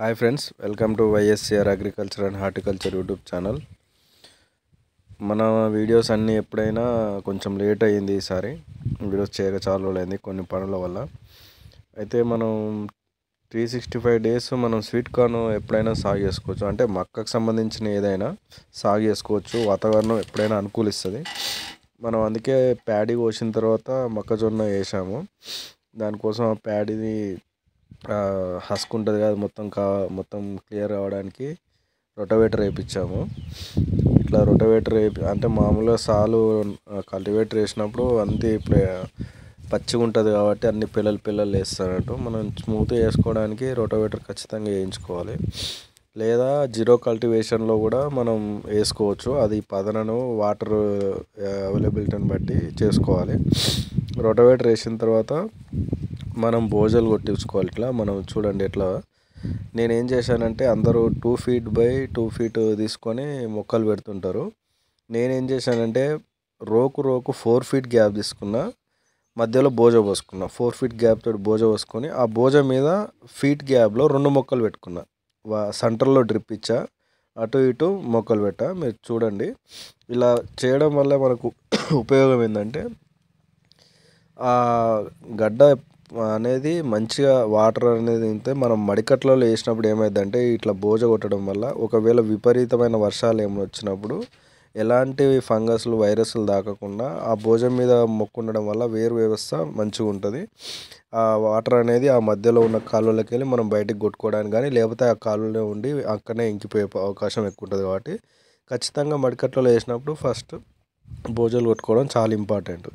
Hi friends, welcome to YSR agriculture and horticulture YouTube channel. మన videos అన్నీ ఎప్పుడైనా కొంచెం లేట్ అయ్యింది. ఈసారి వీడియోస్ చేయక చాలా రోజులైంది కొన్ని పనుల వల్ల. అయితే మనం 365 డేస్ మనం స్వీట్ కార్న్ ఎప్పుడైనా సాగు చేసుకోవచ్చు. అంటే మొక్కకు సంబంధించిన ఏదైనా సాగు చేసుకోవచ్చు. వాతావరణం ఎప్పుడైనా అనుకూలిస్తుంది. మనం అందుకే ప్యాడీ కోసిన తర్వాత మొక్కజొన్న వేసాము. దానికోసం ఆ ప్యాడీని హస్క్ ఉంటుంది కదా, మొత్తం క్లియర్ అవ్వడానికి రొటవేటర్ వేయించాము. ఇట్లా రొటవేటర్ అంటే మామూలుగా సాలు కల్టివేటర్ వేసినప్పుడు అంతే పచ్చిగా ఉంటుంది కాబట్టి అన్ని పిల్లలు వేస్తున్నట్టు మనం స్మూత్గా వేసుకోవడానికి రొటవేటర్ ఖచ్చితంగా వేయించుకోవాలి. లేదా జీరో కల్టివేషన్లో కూడా మనం వేసుకోవచ్చు. అది పదనను వాటర్ అవైలబిలిటీని బట్టి చేసుకోవాలి. రొటవేటర్ వేసిన తర్వాత మనం బోజలు కొట్టించుకోవాలి. ఇట్లా మనం చూడండి ఎట్లా నేనేం చేశానంటే, అందరూ 2 feet బై 2 feet తీసుకొని మొక్కలు పెడుతుంటారు. నేనేం చేశానంటే రోకు 4 feet గ్యాప్ తీసుకున్నా, మధ్యలో బోజ పోసుకున్నా. 4 feet గ్యాప్ తోటి బోజ పోసుకొని ఆ బోజ మీద ఫీట్ గ్యాప్లో 2 మొక్కలు పెట్టుకున్నా. సెంటర్లో డ్రిప్ ఇచ్చా, అటు ఇటు మొక్కలు పెట్టా. మీరు చూడండి, ఇలా చేయడం వల్ల మనకు ఉపయోగం ఏంటంటే ఆ గడ్డ అనేది మంచిగా వాటర్ అనేది ఉంటే మనం మడికట్లలో వేసినప్పుడు ఏమైందంటే ఇట్లా బోజ కొట్టడం వల్ల ఒకవేళ విపరీతమైన వర్షాలు ఏమైనా వచ్చినప్పుడు ఎలాంటి ఫంగస్లు వైరస్లు దాకకుండా ఆ భోజనం మీద మొక్క ఉండడం వల్ల వేరు వ్యవస్థ మంచిగా ఉంటుంది. ఆ వాటర్ అనేది ఆ మధ్యలో ఉన్న కాలువలోకి వెళ్ళి మనం బయటికి కొట్టుకోవడానికి కానీ, లేకపోతే ఆ కాలువలో ఉండి అక్కడనే ఇంకిపోయే అవకాశం ఎక్కువ ఉంటుంది. కాబట్టి ఖచ్చితంగా మడికట్లలో వేసినప్పుడు ఫస్ట్ బోజలు కొట్టుకోవడం చాలా ఇంపార్టెంట్.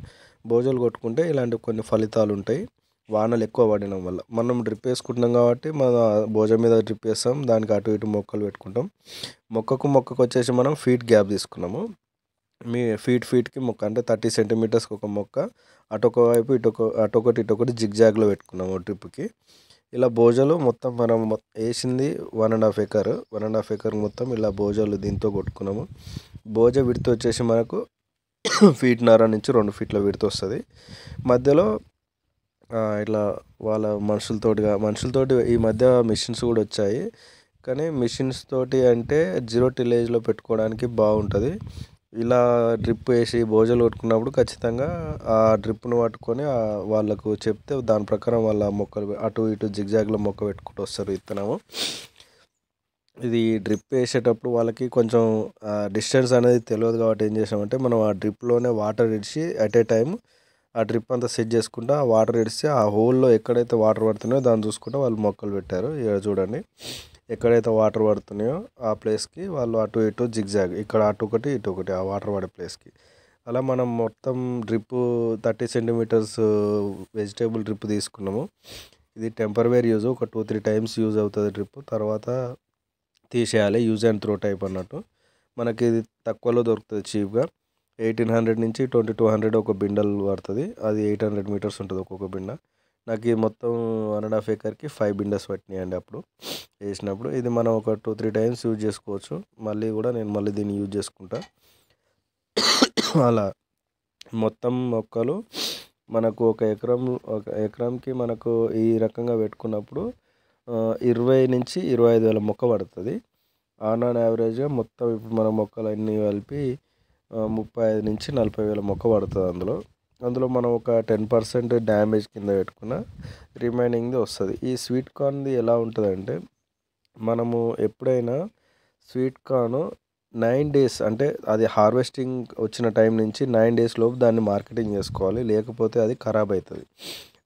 బోజలు కొట్టుకుంటే ఇలాంటి కొన్ని ఫలితాలు ఉంటాయి. వానలు ఎక్కువ పడడం వల్ల మనం డ్రిప్ వేసుకుంటున్నాం కాబట్టి మన బోజ మీద డ్రిప్ వేస్తాం, దానికి అటు ఇటు మొక్కలు పెట్టుకుంటాం. మొక్కకు వచ్చేసి మనం ఫీట్ గ్యాప్ తీసుకున్నాము. మీ ఫీట్కి మొక్క అంటే 30 centimeters ఒక మొక్క, అటొక వైపు ఇటొకటి జిగ్జాగ్లో పెట్టుకున్నాము డ్రిప్కి. ఇలా బోజలు మొత్తం మనం వేసింది 1.5 acre. 1.5 acre మొత్తం ఇలా బోజలు దీంతో కొట్టుకున్నాము. బోజ విడత వచ్చేసి మనకు 1.5 feet నుంచి 2 feet విడత వస్తుంది. మధ్యలో ఇట్లా వాళ్ళ మనుషులతోటి ఈ మధ్య మిషన్స్ కూడా వచ్చాయి. కానీ మిషన్స్ తోటి అంటే జీరో టిలేజ్లో పెట్టుకోవడానికి బాగుంటుంది. ఇలా డ్రిప్ వేసి బోజలు కొట్టుకున్నప్పుడు ఖచ్చితంగా ఆ డ్రిప్ను పట్టుకొని వాళ్ళకు చెప్తే దాని ప్రకారం వాళ్ళ మొక్కలు అటు ఇటు జిగ్జాగ్లో మొక్క పెట్టుకుంటూ వస్తారు విత్తనము. ఇది డ్రిప్ వేసేటప్పుడు వాళ్ళకి కొంచెం డిస్టెన్స్ అనేది తెలియదు కాబట్టి ఏం చేసామంటే మనం ఆ డ్రిప్లోనే వాటర్ ఇడిచి అట్ ఏ టైం ఆ డ్రిప్ అంతా సెట్ చేసుకుంటా ఆ వాటర్ ఇడిస్తే ఆ హోల్లో ఎక్కడైతే వాటర్ పడుతున్నాయో దాన్ని చూసుకుంటూ వాళ్ళు మొక్కలు పెట్టారు. ఇక్కడ చూడండి, ఎక్కడైతే వాటర్ పడుతున్నాయో ఆ ప్లేస్కి వాళ్ళు అటు ఇటు జిగ్జాగ్, ఇక్కడ అటు ఒకటి ఆ వాటర్ పడే ప్లేస్కి అలా మనం మొత్తం డ్రిప్ 30 centimeters వెజిటేబుల్ డ్రిప్ తీసుకున్నాము. ఇది టెంపరరీ యూజ్, ఒక 2-3 times యూజ్ అవుతుంది డ్రిప్. తర్వాత తీసేయాలి, యూజ్ అండ్ త్రో టైప్ అన్నట్టు. మనకి ఇది తక్కువలో దొరుకుతుంది చీప్గా. 1800 నుంచి 2200 ఒక బిండల్ పడుతుంది. అది 800 meters ఉంటుంది ఒక్కొక్క బిండ. నాకు ఈ మొత్తం 1.5 acreకి 5 బిండస్ పట్టినాయండి అప్పుడు వేసినప్పుడు. ఇది మనం ఒక 2-3 times యూజ్ చేసుకోవచ్చు. నేను దీన్ని యూజ్ చేసుకుంటా. అలా మొత్తం మొక్కలు మనకు ఒక ఎకరంకి మనకు ఈ రకంగా పెట్టుకున్నప్పుడు 20 నుంచి 25 వేల మొక్క పడుతుంది. ఆన్ యావరేజ్గా మొత్తం ఇప్పుడు మన మొక్కలు అన్నీ కలిపి 35 నుంచి 40 వేల మొక్క పడుతుంది. అందులో మనం ఒక 10% డ్యామేజ్ కింద పెట్టుకున్న రిమైనింగ్ది వస్తుంది. ఈ స్వీట్ కార్న్ది ఎలా ఉంటుందంటే, మనము ఎప్పుడైనా స్వీట్ కార్న్ 9 days అంటే అది హార్వెస్టింగ్ వచ్చిన టైం నుంచి 9 days లోపు దాన్ని మార్కెటింగ్ చేసుకోవాలి. లేకపోతే అది ఖరాబ్ అవుతుంది.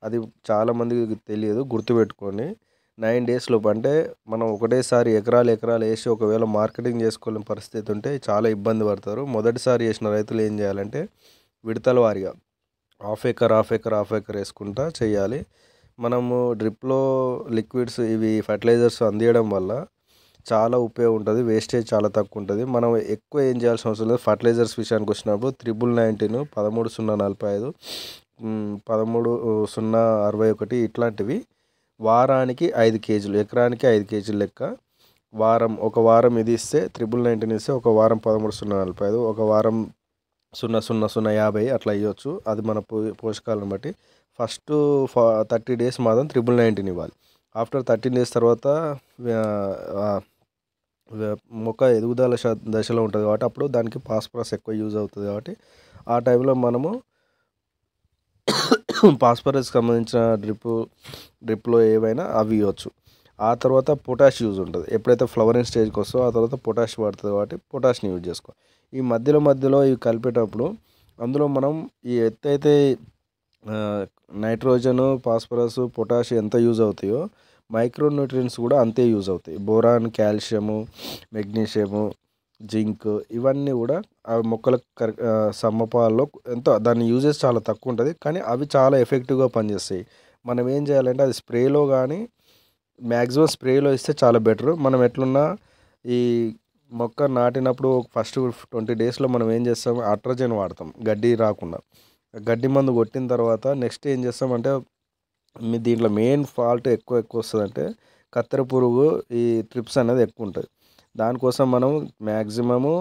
అది చాలామందికి తెలియదు, గుర్తుపెట్టుకొని 9 days లోపు అంటే మనం ఒకటేసారి ఎకరాలు వేసి ఒకవేళ మార్కెటింగ్ చేసుకోలేని పరిస్థితి ఉంటే చాలా ఇబ్బంది పడతారు. మొదటిసారి చేసిన రైతులు ఏం చేయాలంటే విడతల వారిగా హాఫ్ ఏకర్ వేసుకుంటా చేయాలి. మనము డ్రిప్లో లిక్విడ్స్ ఇవి ఫర్టిలైజర్స్ అందియడం వల్ల చాలా ఉపయోగం ఉంటుంది. వేస్టేజ్ చాలా తక్కువ ఉంటుంది. మనం ఎక్కువ ఏం చేయాల్సిన అవసరం లేదు. ఫర్టిలైజర్స్ విషయానికి వచ్చినప్పుడు 1919, 13045, 13061 ఇట్లాంటివి వారానికి 5 kgs, ఎకరానికి 5 kgs లెక్క. ఒక వారం ఇది ఇస్తే 1919 ఇస్తే ఒక వారం 13045, ఒక వారం 00050 అట్లా ఇవ్వచ్చు. అది మన పోషకాలను బట్టి. ఫస్ట్ 30 days మాత్రం 1919 ఇవ్వాలి. ఆఫ్టర్ 13 డేస్ తర్వాత మొక్క ఎదుగుదల దశలో ఉంటుంది కాబట్టి అప్పుడు దానికి ఫాస్ఫరస్ ఎక్కువ యూజ్ అవుతుంది కాబట్టి ఆ టైంలో మనము ఫాస్ఫరస్కి సంబంధించిన డ్రిప్లో ఏవైనా అవి ఇవ్వచ్చు. ఆ తర్వాత పొటాష్ యూజ్ ఉంటుంది. ఎప్పుడైతే ఫ్లవరింగ్ స్టేజ్కి వస్తుందో ఆ తర్వాత పొటాష్ పడుతుంది కాబట్టి పొటాష్ని యూజ్ చేసుకోవాలి. ఈ మధ్యలో ఇవి కలిపేటప్పుడు అందులో మనం ఈ ఎత్తైతే నైట్రోజన్, ఫాస్ఫరస్, పొటాష్ ఎంత యూజ్ అవుతాయో మైక్రో న్యూట్రియంట్స్ కూడా అంతే యూజ్ అవుతాయి. బోరాన్, కాల్షియము, మెగ్నీషియము, జింక్ ఇవన్నీ కూడా ఆ మొక్కలకు సమపాలలో ఎంతో దాని యూజెస్ చాలా తక్కువ ఉంటుంది, కానీ అవి చాలా ఎఫెక్టివ్గా పనిచేస్తాయి. మనం ఏం చేయాలంటే అది స్ప్రేలో కానీ మ్యాక్సిమం స్ప్రేలో ఇస్తే చాలా బెటర్. మనం ఎట్లున్నా ఈ మొక్క నాటినప్పుడు ఫస్ట్ 20 డేస్లో మనం ఏం చేస్తాం, అట్రజన్ వాడతాం గడ్డి రాకుండా. గడ్డి మందు కొట్టిన తర్వాత నెక్స్ట్ ఏం చేస్తామంటే దీంట్లో మెయిన్ ఫాల్ట్ ఎక్కువ వస్తుందంటే కత్తెర పురుగు, ఈ ట్రిప్స్ అనేది ఎక్కువ ఉంటుంది. దానికోసం మనం మ్యాక్సిమము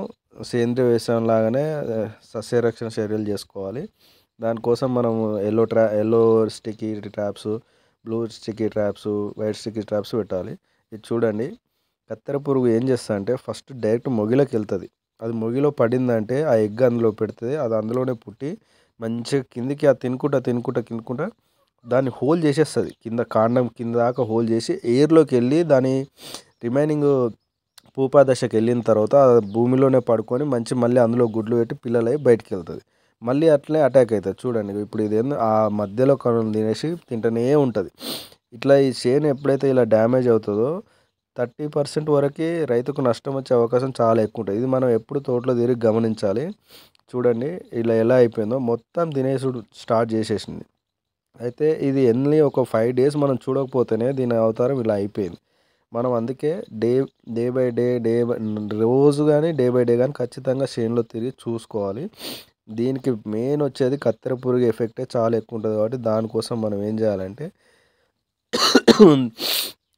సేంద్రియ వ్యవసాయం లాగానే సస్యరక్షణ చర్యలు చేసుకోవాలి. దానికోసం మనం yellow sticky traps, blue sticky traps, white sticky traps పెట్టాలి. ఇది చూడండి, కత్తెర పురుగు ఏం చేస్తా అంటే ఫస్ట్ డైరెక్ట్ మొగిలోకి వెళ్తుంది. అది మొగిలో పడిందంటే ఆ ఎగ్ అందులో పెడుతుంది. అది అందులోనే పుట్టి మంచిగా కిందికి అది తినుకుంటా దాన్ని హోల్ చేసేస్తుంది. కాండం కింద దాకా హోల్ చేసి ఎయిర్లోకి వెళ్ళి దాని రిమైనింగ్ పూపా దశకి వెళ్ళిన తర్వాత భూమిలోనే పడుకొని మళ్ళీ అందులో గుడ్లు పెట్టి పిల్లలై బయటికి వెళ్తుంది. మళ్ళీ అట్లే అటాక్ అవుతుంది. చూడండి ఇప్పుడు ఇది ఆ మధ్యలో కణం తినేసి తింటూనే ఉంటుంది. ఇట్లా ఈ చేను ఎప్పుడైతే ఇలా డ్యామేజ్ అవుతుందో 30% వరకు రైతుకు నష్టం వచ్చే అవకాశం చాలా ఎక్కువ ఉంటుంది. ఇది మనం ఎప్పుడు తోటలో తిరిగి గమనించాలి. చూడండి ఇలా ఎలా అయిపోయిందో, మొత్తం తినేసుడు స్టార్ట్ చేసేసింది. అయితే ఇది ఒక 5 డేస్ మనం చూడకపోతేనే దీని అవతారం ఇలా అయిపోయింది. మనం అందుకే డే బై డే రోజు కానీ డే బై డే కానీ ఖచ్చితంగా చేనులో తిరిగి చూసుకోవాలి. దీనికి మెయిన్ వచ్చేది కత్తెర పురుగు ఎఫెక్టే చాలా ఎక్కువ ఉంటుంది కాబట్టి దానికోసం మనం ఏం చేయాలంటే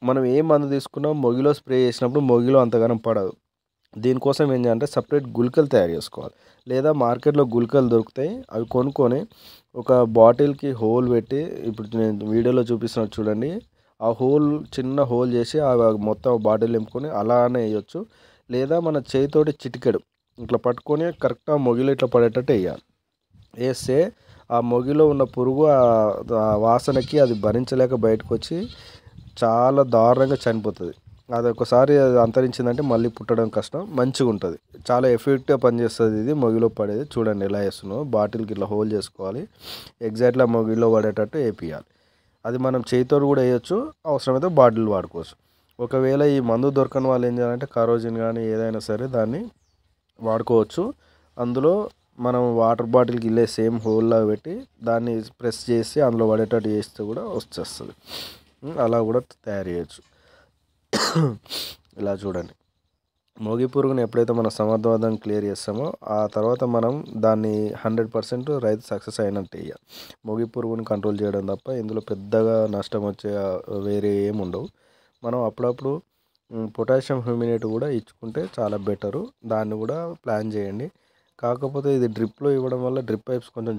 మనం ఏ మందు తీసుకున్నా మొగిలో స్ప్రే చేసినప్పుడు మొగిలో అంతగానం పడదు. దీనికోసం ఏం చేయాలంటే సపరేట్ గుళికలు తయారు చేసుకోవాలి, లేదా మార్కెట్లో గుళికలు దొరుకుతాయి. అవి కొనుక్కొని ఒక బాటిల్కి హోల్ పెట్టి, ఇప్పుడు నేను వీడియోలో చూపిస్తున్నట్టు చూడండి, ఆ చిన్న హోల్ చేసి మొత్తం బాటిల్ నింపుకొని అలానే వేయచ్చు. లేదా మన చేతితోటి చిటికెడు ఇట్లా పట్టుకొని కరెక్ట్గా మొగిలో ఇట్లా పడేటట్టు వేయాలి. వేస్తే ఆ మొగిలో ఉన్న పురుగు ఆ వాసనకి అది భరించలేక బయటకు వచ్చి చాలా దారుణంగా చనిపోతుంది. అది ఒకసారి అంతరించిందంటే మళ్ళీ పుట్టడం కష్టం. మంచిగా ఉంటుంది, చాలా ఎఫెక్ట్గా పనిచేస్తుంది ఇది మొగిలో పడేది. చూడండి ఎలా వేస్తున్నావు, బాటిల్కి ఇట్లా హోల్ చేసుకోవాలి, ఎగ్జాక్ట్గా మొగిలో పడేటట్టు వేపియాలి. అది మనం చేతితో కూడా వేయచ్చు, అవసరమైతే బాటిల్ వాడుకోవచ్చు. ఒకవేళ ఈ మందు దొరకని వాళ్ళు ఏం చేయాలంటే కరోజిన్ కానీ ఏదైనా సరే దాన్ని వాడుకోవచ్చు. అందులో మనం వాటర్ బాటిల్కి ఇల్లే సేమ్ హోల్లా పెట్టి దాన్ని ప్రెస్ చేసి అందులో పడేటట్టు చేస్తే కూడా వచ్చేస్తుంది. అలా కూడా తయారు చేయొచ్చు. ఇలా చూడండి, మొగి పురుగుని ఎప్పుడైతే మనం సమర్థవంతంగా క్లియర్ చేస్తామో ఆ తర్వాత మనం దాన్ని 100% రైతు సక్సెస్ అయినట్టు ఇక మొగి పురుగుని కంట్రోల్ చేయడం తప్ప ఇందులో పెద్దగా నష్టం వచ్చే వేరే ఏమి ఉండవు. మనం అప్పుడప్పుడు పొటాషియం హ్యూమినేట్ కూడా ఇచ్చుకుంటే చాలా బెటరు. దాన్ని కూడా ప్లాన్ చేయండి. కాకపోతే ఇది డ్రిప్లో ఇవ్వడం వల్ల డ్రిప్ పైప్స్ కొంచెం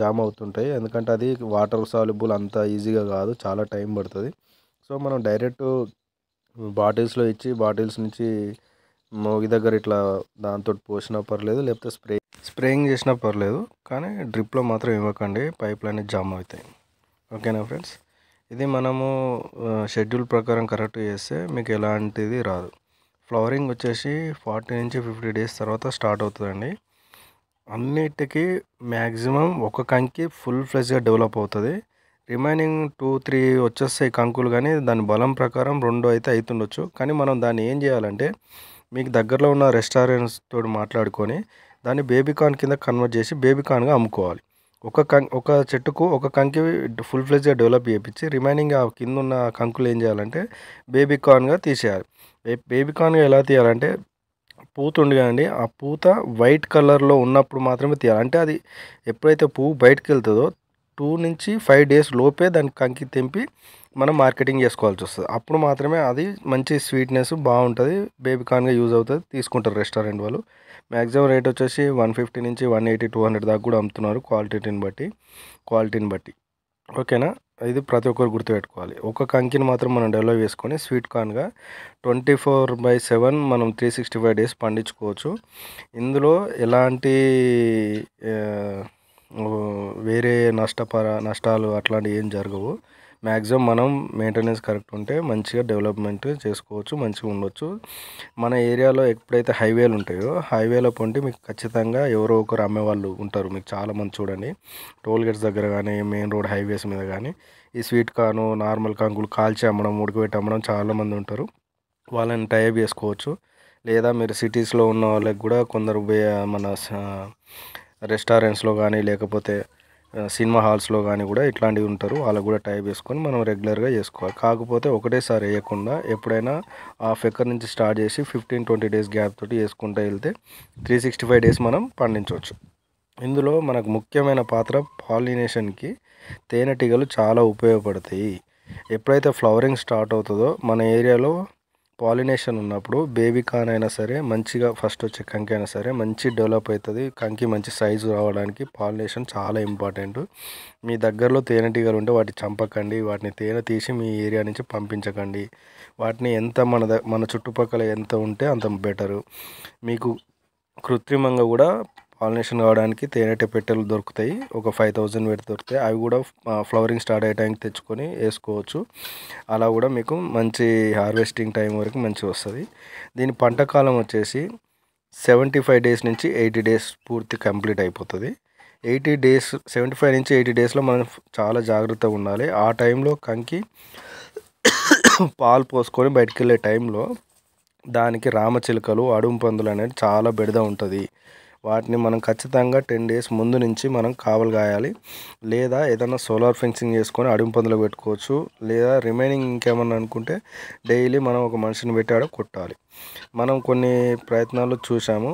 జామ్ అవుతుంటాయి, ఎందుకంటే అది వాటర్ సాల్యుబుల్ అంత ఈజీగా కాదు, చాలా టైం పడుతుంది. సో మనం డైరెక్ట్ బాటిల్స్లో ఇచ్చి బాటిల్స్ నుంచి మొగి దగ్గర ఇట్లా దాంతో పోసినా పర్లేదు, లేకపోతే స్ప్రేయింగ్ చేసినా పర్లేదు, కానీ డ్రిప్లో మాత్రం ఇవ్వకండి, పైపులు అనేది జామ్ అవుతాయి. ఓకేనా ఫ్రెండ్స్, ఇది మనము షెడ్యూల్ ప్రకారం కరెక్ట్ చేస్తే మీకు ఎలాంటిది రాదు. ఫ్లవరింగ్ వచ్చేసి 40 నుంచి 50 డేస్ తర్వాత స్టార్ట్ అవుతుందండి. అన్నిటికీ మ్యాక్సిమం ఒక కంకి ఫుల్ ఫ్లెజ్గా డెవలప్ అవుతుంది. రిమైనింగ్ 2-3 వచ్చేస్తాయి కంకులు, కానీ దాని బలం ప్రకారం 2 అయితే అవుతుండొచ్చు. కానీ మనం దాన్ని ఏం చేయాలంటే మీకు దగ్గరలో ఉన్న రెస్టారెంట్స్ తోటి మాట్లాడుకొని దాన్ని బేబీకార్న్ కింద కన్వర్ట్ చేసి బేబీకార్న్గా అమ్ముకోవాలి. ఒక చెట్టుకు ఒక కంకి ఫుల్ ఫ్లెజ్గా డెవలప్ చేయించి రిమైనింగ్ ఆ కింద ఉన్న కంకులు ఏం చేయాలంటే బేబీకార్న్గా తీసేయాలి. బేబీకార్న్గా ఎలా తీయాలంటే పూత ఉంది కదండి, ఆ పూత వైట్ కలర్లో ఉన్నప్పుడు మాత్రమే తీయాలి. అంటే అది ఎప్పుడైతే పువ్వు బయటకు వెళ్తుందో 2 నుంచి 5 డేస్ లోపే దానికి కంకి తెంపి మనం మార్కెటింగ్ చేసుకోవాల్సి వస్తుంది. అప్పుడు మాత్రమే అది మంచి స్వీట్నెస్ బాగుంటుంది, బేబీకార్న్గా యూజ్ అవుతుంది, తీసుకుంటారు రెస్టారెంట్ వాళ్ళు. మ్యాక్సిమం రేట్ వచ్చేసి 150 నుంచి 180, 200 దాకా కూడా అమ్ముతున్నారు క్వాలిటీని బట్టి. ఓకేనా, ఇది ప్రతి ఒక్కరు గుర్తుపెట్టుకోవాలి. ఒక కంకిని మాత్రం మనం డెవలప్ చేసుకొని స్వీట్ కార్న్‌గా 24/7 మనం 365 డేస్ పండించుకోవచ్చు. ఇందులో ఎలాంటి ఆహ్, వేరే నష్టాలు అట్లాంటివి ఏం జరగవు. మ్యాక్సిమం మనం మెయింటెనెన్స్ కరెక్ట్ ఉంటే మంచిగా డెవలప్‌మెంట్ చేసుకోవచ్చు. మంచిగా ఉండొచ్చు. మన ఏరియాలో ఎప్పుడైతే హైవేలు ఉంటాయో, హైవేల పొంటి మీకు ఖచ్చితంగా ఎవరో ఒకరు అమ్మేవాళ్ళు ఉంటారు. మీకు చాలామంది చూడండి. టోల్ గేట్స్ దగ్గర కానీ, మెయిన్ రోడ్ హైవేస్ మీద కానీ ఈ స్వీట్ కార్న్, నార్మల్ కంకులు కాల్చి అమ్మడం, ఉడకబెట్టి అమ్మడం చాలామంది ఉంటారు. వాళ్ళని టై అప్ చేసుకోవచ్చు. లేదా మీరు సిటీస్‌లో ఉన్న వాళ్ళకి కూడా కొందరు మన రెస్టారెంట్స్‌లో కానీ లేకపోతే సినిమా హాల్స్‌లో కానీ కూడా ఇట్లాంటివి ఉంటారు. వాళ్ళకి కూడా టై అప్ చేసుకొని మనం రెగ్యులర్‌గా చేసుకోవాలి. కాకపోతే ఒకటేసారి వేయకుండా ఎప్పుడైనా హాఫ్ ఎకర్ నుంచి స్టార్ట్ చేసి 15-20 డేస్ గ్యాప్ తోటి వేసుకుంటూ వెళ్తే 365 డేస్ మనం పండించవచ్చు. ఇందులో మనకు ముఖ్యమైన పాత్ర పాలినేషన్‌కి తేనెటీగలు చాలా ఉపయోగపడతాయి. ఎప్పుడైతే ఫ్లవరింగ్ స్టార్ట్ అవుతుందో మన ఏరియాలో పాలినేషన్ ఉన్నప్పుడు బేబీ కార్న్ అయినా సరే మంచిగా ఫస్ట్ వచ్చే కంకి అయినా సరే మంచి డెవలప్ అవుతుంది. కంకి మంచి సైజు రావడానికి పాలినేషన్ చాలా ఇంపార్టెంట్. మీ దగ్గరలో తేనెటీగలు ఉంటే వాటిని చంపకండి. వాటిని తేనె తీసి మీ ఏరియా నుంచి పంపించకండి. వాటిని ఎంత మన చుట్టుపక్కల ఎంత ఉంటే అంత బెటరు. మీకు కృత్రిమంగా కూడా పాలినేషన్ కావడానికి తేనెటీగ పెట్టెలు దొరుకుతాయి. ఒక 5000 పెట్టి దొరుకుతాయి. అవి కూడా ఫ్లవరింగ్ స్టార్ట్ అయ్యే టైంకి తెచ్చుకొని వేసుకోవచ్చు. అలా కూడా మీకు మంచి హార్వెస్టింగ్ టైం వరకు మంచిగా వస్తుంది. దీని పంట కాలం వచ్చేసి 75 డేస్ నుంచి 80 డేస్ పూర్తి కంప్లీట్ అయిపోతుంది. 80 డేస్ 75 నుంచి 80 డేస్లో మనం చాలా జాగ్రత్తగా ఉండాలి. ఆ టైంలో కంకి పాలు పోసుకొని బయటికి వెళ్ళే టైంలో దానికి రామచిలుకలు, అడుగు పందులు అనేది చాలా బెడద ఉంటుంది. వాటిని మనం ఖచ్చితంగా 10 డేస్ ముందు నుంచి మనం కావలి కాయాలి. లేదా ఏదైనా సోలార్ ఫెన్సింగ్ చేసుకొని అడుగు పందులకు పెట్టుకోవచ్చు. లేదా రిమైనింగ్ ఇంకేమన్నా అనుకుంటే డైలీ మనం ఒక మనిషిని పెట్టి ఆడ కొట్టాలి. మనం కొన్ని ప్రయత్నాలు చూసాము.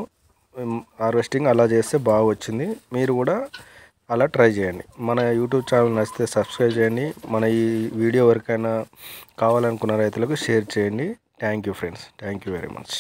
హార్వెస్టింగ్ అలా చేస్తే బాగా వచ్చింది. మీరు కూడా అలా ట్రై చేయండి. మన యూట్యూబ్ ఛానల్ నచ్చితే సబ్స్క్రైబ్ చేయండి. మన ఈ వీడియో ఎవరికైనా కావాలనుకున్న రైతులకు షేర్ చేయండి. Thank you friends. Thank you very much.